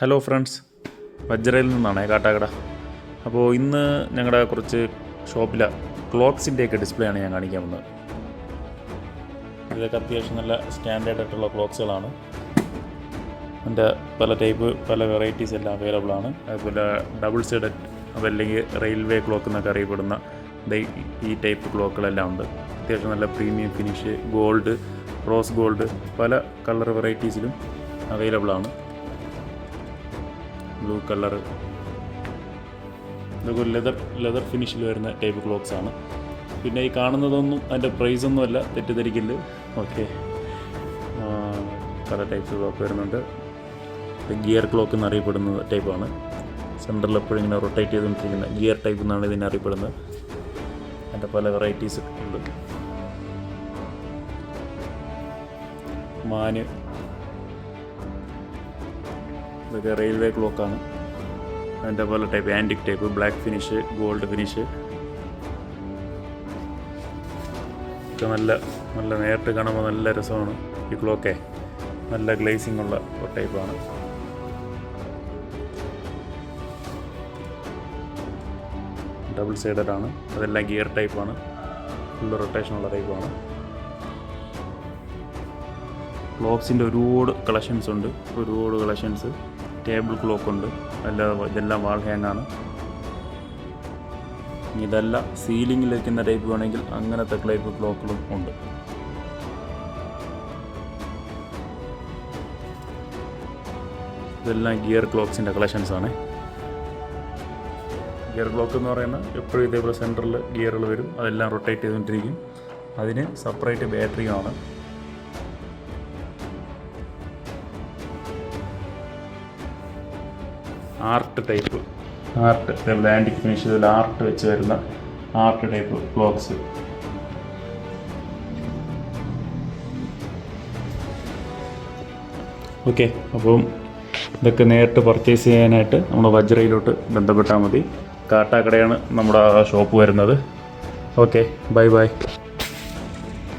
Hello friends, വജ്രയിൽ നിന്നാണ് കാട്ടാക്കട. അപ്പോൾ ഇന്ന് ഞങ്ങളുടെ കുറച്ച് ഷോപ്പിലെ ക്ലോക്സിൻ്റെയൊക്കെ ഡിസ്പ്ലേ ആണ് ഞാൻ കാണിക്കാൻ വന്നത്. ഇതൊക്കെ അത്യാവശ്യം നല്ല സ്റ്റാൻഡേർഡ് ആയിട്ടുള്ള ക്ലോക്സുകളാണ്. അതിൻ്റെ പല ടൈപ്പ് പല വെറൈറ്റീസ് എല്ലാം അവൈലബിൾ ആണ്. അതുപോലെ ഡബിൾ സൈഡഡ് അതല്ലെങ്കിൽ റെയിൽവേ ക്ലോക്ക് എന്നൊക്കെ അറിയപ്പെടുന്ന ഈ ടൈപ്പ് ക്ലോക്കുകളെല്ലാം ഉണ്ട്. അത്യാവശ്യം നല്ല premium finish, gold, rose gold, പല കളർ വെറൈറ്റീസിലും അവൈലബിൾ ആണ്. ബ്ലൂ കളർ, ഇതൊക്കെ ലെതർ ഫിനിഷിൽ വരുന്ന ടൈപ്പ് ക്ലോക്സ് ആണ്. പിന്നെ ഈ കാണുന്നതൊന്നും അതിൻ്റെ പ്രൈസൊന്നുമല്ല, തെറ്റിദ്ധരിക്കില്ല. ഓക്കെ, പല ടൈപ്സ് ക്ലോക്ക് വരുന്നുണ്ട്. ഗിയർ ക്ലോക്ക് എന്നറിയപ്പെടുന്ന ടൈപ്പാണ്. സെൻറ്ററിൽ എപ്പോഴും ഇങ്ങനെ റൊട്ടേറ്റ് ചെയ്തുകൊണ്ടിരിക്കുന്ന ഗിയർ ടൈപ്പ് എന്നാണ് ഇതിനെ അറിയപ്പെടുന്നത്. അതിൻ്റെ പല വെറൈറ്റീസ് ഉണ്ട്. മാന്, ഇതൊക്കെ റെയിൽവേ ക്ലോക്കാണ്. അതിൻ്റെ പല type, antique type, black finish, gold finish ഒക്കെ നല്ല നേരിട്ട് കാണുമ്പോൾ നല്ല രസമാണ്. ഈ ക്ലോക്കെ നല്ല ഗ്ലേസിംഗ് ഉള്ള ടൈപ്പാണ്. ഡബിൾ സൈഡഡ് ആണ്. അതെല്ലാം ഗിയർ ടൈപ്പാണ്. ഫുൾ റൊട്ടേഷനുള്ള ടൈപ്പാണ്. ക്ലോക്സിൻ്റെ ഒരുപാട് കളക്ഷൻസ് ഉണ്ട്. ടേബിൾ ക്ലോക്ക് ഉണ്ട്. ഇതെല്ലാം വാൾ ഹാങ് ആണ്. ഇതല്ല സീലിങ്ങിൽ വയ്ക്കുന്ന ടൈപ്പ് വേണമെങ്കിൽ അങ്ങനത്തെ ടൈപ്പ് ക്ലോക്കുകളും ഉണ്ട്. ഇതെല്ലാം ഗിയർ ക്ലോക്സിൻ്റെ കളക്ഷൻസാണ്. ഗിയർ ക്ലോക്ക് എന്ന് പറയുന്നത് എപ്പോഴും ഇതേപോലെ സെൻറ്ററിൽ ഗിയറുകൾ വരും. അതെല്ലാം റൊട്ടേറ്റ് ചെയ്തുകൊണ്ടിരിക്കും. അതിന് സെപ്പറേറ്റ് ബാറ്ററിയുമാണ്. ആർട്ട് ഇതേപോലെ ആൻറ്റിക് ഫിനിഷ്, ഇതുപോലെ ആർട്ട് വെച്ച് വരുന്ന ആർട്ട് ടൈപ്പ് ക്ലോക്സ്. ഓക്കെ, അപ്പം ഇതൊക്കെ നേരിട്ട് പർച്ചേസ് ചെയ്യാനായിട്ട് നമ്മുടെ വജ്രയിലോട്ട് ബന്ധപ്പെട്ടാൽ മതി. കാട്ടാക്കടയാണ് നമ്മുടെ ഷോപ്പ് വരുന്നത്. Okay, by.